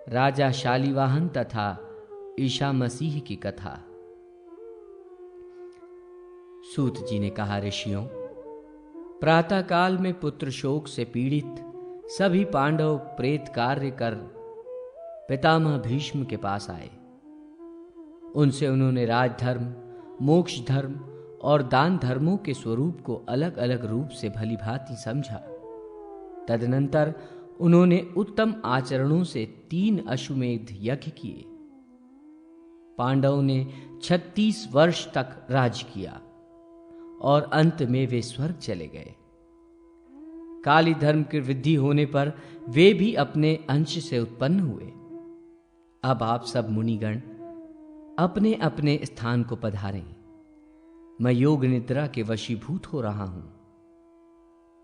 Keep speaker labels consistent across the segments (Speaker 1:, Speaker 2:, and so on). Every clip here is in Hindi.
Speaker 1: राजा शालीवाहन तथा ईसा मसीह की कथा। सूत जी ने कहा, ऋषियों, प्रातःकाल में पुत्र शोक से पीड़ित सभी पांडव प्रेत कार्य कर पितामह भीष्म के पास आए। उनसे उन्होंने राजधर्म, मोक्ष धर्म और दान धर्मों के स्वरूप को अलग अलग रूप से भली भांति समझा। तदनंतर उन्होंने उत्तम आचरणों से 3 अश्वमेध यज्ञ किए। पांडवों ने 36 वर्ष तक राज किया और अंत में वे स्वर्ग चले गए। काली धर्म की वृद्धि होने पर वे भी अपने अंश से उत्पन्न हुए। अब आप सब मुनिगण अपने अपने स्थान को पधारें। मैं योग निद्रा के वशीभूत हो रहा हूं।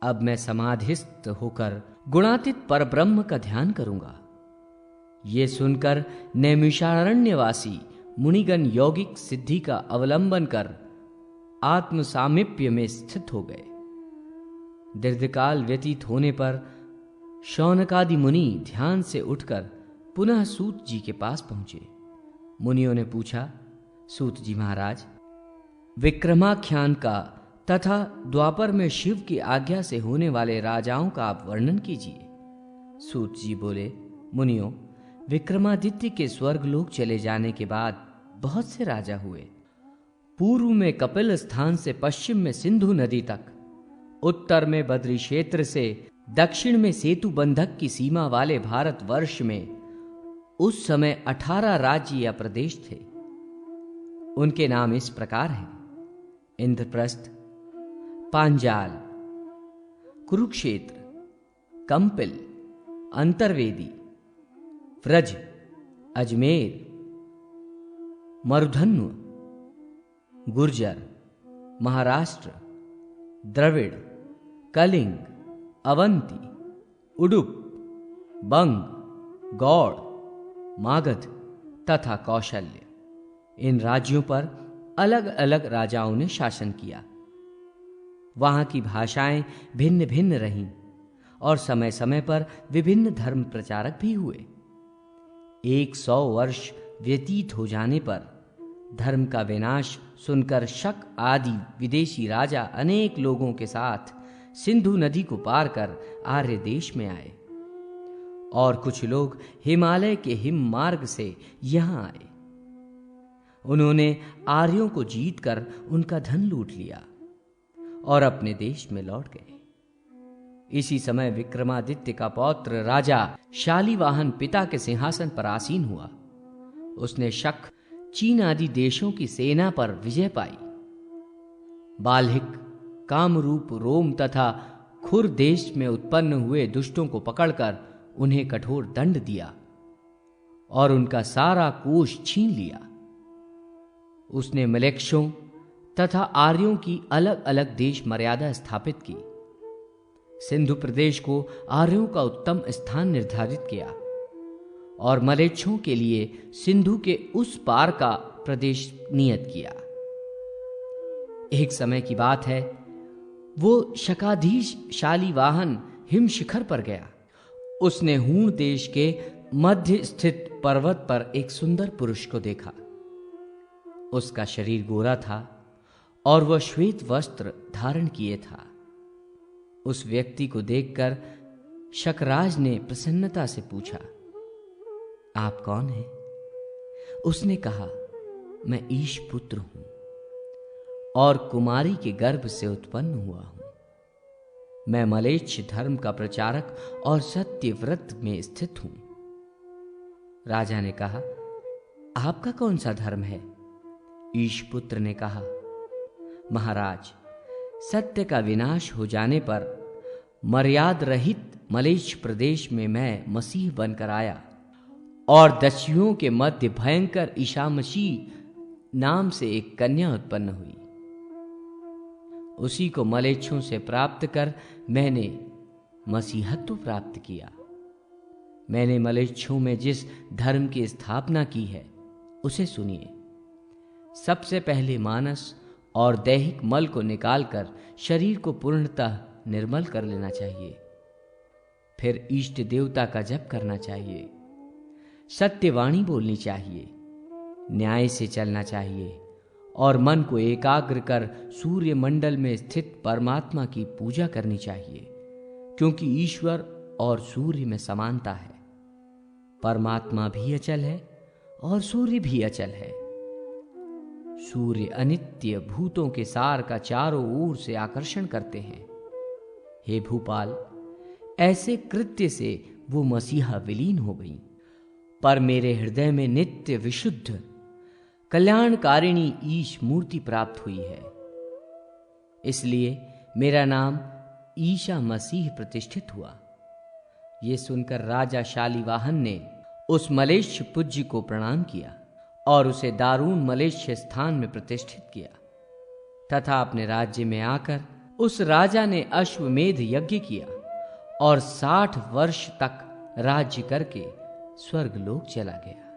Speaker 1: अब मैं समाधिस्थ होकर गुणातीत परब्रह्म का ध्यान करूंगा। ये सुनकर नैमिषारण्यवासी मुनिगण यौगिक सिद्धि का अवलंबन कर आत्म सामीप्य में स्थित हो गए। दीर्घकाल व्यतीत होने पर शौनकादि मुनि ध्यान से उठकर पुनः सूत जी के पास पहुंचे। मुनियों ने पूछा, सूत जी महाराज, विक्रमाख्यान का तथा द्वापर में शिव की आज्ञा से होने वाले राजाओं का आप वर्णन कीजिए। सूत जी बोले, मुनियों, विक्रमादित्य के स्वर्गलोक चले जाने के बाद बहुत से राजा हुए। पूर्व में कपिल स्थान से पश्चिम में सिंधु नदी तक, उत्तर में बद्री क्षेत्र से दक्षिण में सेतु बंधक की सीमा वाले भारतवर्ष में उस समय 18 राज्य या प्रदेश थे। उनके नाम इस प्रकार हैं: इंद्रप्रस्थ, पांजाल, कुरुक्षेत्र, कंपिल, अंतर्वेदी, व्रज, अजमेर, मरुधन्व, गुर्जर, महाराष्ट्र, द्रविड़, कलिंग, अवंती, उडुप, बंग, गौड़, मागध तथा कौशल्य। इन राज्यों पर अलग अलग राजाओं ने शासन किया। वहां की भाषाएं भिन्न भिन्न रहीं और समय समय पर विभिन्न धर्म प्रचारक भी हुए। 100 वर्ष व्यतीत हो जाने पर धर्म का विनाश सुनकर शक आदि विदेशी राजा अनेक लोगों के साथ सिंधु नदी को पार कर आर्य देश में आए और कुछ लोग हिमालय के हिम मार्ग से यहां आए। उन्होंने आर्यों को जीतकर उनका धन लूट लिया और अपने देश में लौट गए। इसी समय विक्रमादित्य का पौत्र राजा शालीवाहन पिता के सिंहासन पर आसीन हुआ। उसने शक, चीन आदि देशों की सेना पर विजय पाई। बाल्हिक, कामरूप, रोम तथा खुर देश में उत्पन्न हुए दुष्टों को पकड़कर उन्हें कठोर दंड दिया और उनका सारा कोष छीन लिया। उसने मलेक्षों तथा आर्यों की अलग अलग देश मर्यादा स्थापित की। सिंधु प्रदेश को आर्यों का उत्तम स्थान निर्धारित किया और मलेच्छों के लिए सिंधु के उस पार का प्रदेश नियत किया। एक समय की बात है, वो शकाधीश शालीवाहन हिम शिखर पर गया। उसने हूण देश के मध्य स्थित पर्वत पर एक सुंदर पुरुष को देखा। उसका शरीर गोरा था और वह श्वेत वस्त्र धारण किए था। उस व्यक्ति को देखकर शकराज ने प्रसन्नता से पूछा, आप कौन हैं? उसने कहा, मैं ईश पुत्र हूं और कुमारी के गर्भ से उत्पन्न हुआ हूं। मैं मलेच्छ धर्म का प्रचारक और सत्यव्रत में स्थित हूं। राजा ने कहा, आपका कौन सा धर्म है? ईश पुत्र ने कहा, महाराज, सत्य का विनाश हो जाने पर मर्याद रहित मलेच्छ प्रदेश में मैं मसीह बनकर आया और दस्युओं के मध्य भयंकर ईशामशी नाम से एक कन्या उत्पन्न हुई। उसी को मलेच्छों से प्राप्त कर मैंने मसीहत्व प्राप्त किया। मैंने मलेच्छों में जिस धर्म की स्थापना की है उसे सुनिए। सबसे पहले मानस और दैहिक मल को निकालकर शरीर को पूर्णतः निर्मल कर लेना चाहिए। फिर इष्ट देवता का जप करना चाहिए। सत्यवाणी बोलनी चाहिए, न्याय से चलना चाहिए और मन को एकाग्र कर सूर्य मंडल में स्थित परमात्मा की पूजा करनी चाहिए, क्योंकि ईश्वर और सूर्य में समानता है। परमात्मा भी अचल है और सूर्य भी अचल है। सूर्य अनित्य भूतों के सार का चारों ओर से आकर्षण करते हैं। हे भूपाल, ऐसे कृत्य से वो मसीहा विलीन हो गई, पर मेरे हृदय में नित्य विशुद्ध कल्याणकारिणी ईश मूर्ति प्राप्त हुई है। इसलिए मेरा नाम ईशा मसीह प्रतिष्ठित हुआ। ये सुनकर राजा शालिवाहन ने उस मलेच्छ पूज्य को प्रणाम किया और उसे दारूण मलेच्छ स्थान में प्रतिष्ठित किया तथा अपने राज्य में आकर उस राजा ने अश्वमेध यज्ञ किया और 60 वर्ष तक राज्य करके स्वर्गलोक चला गया।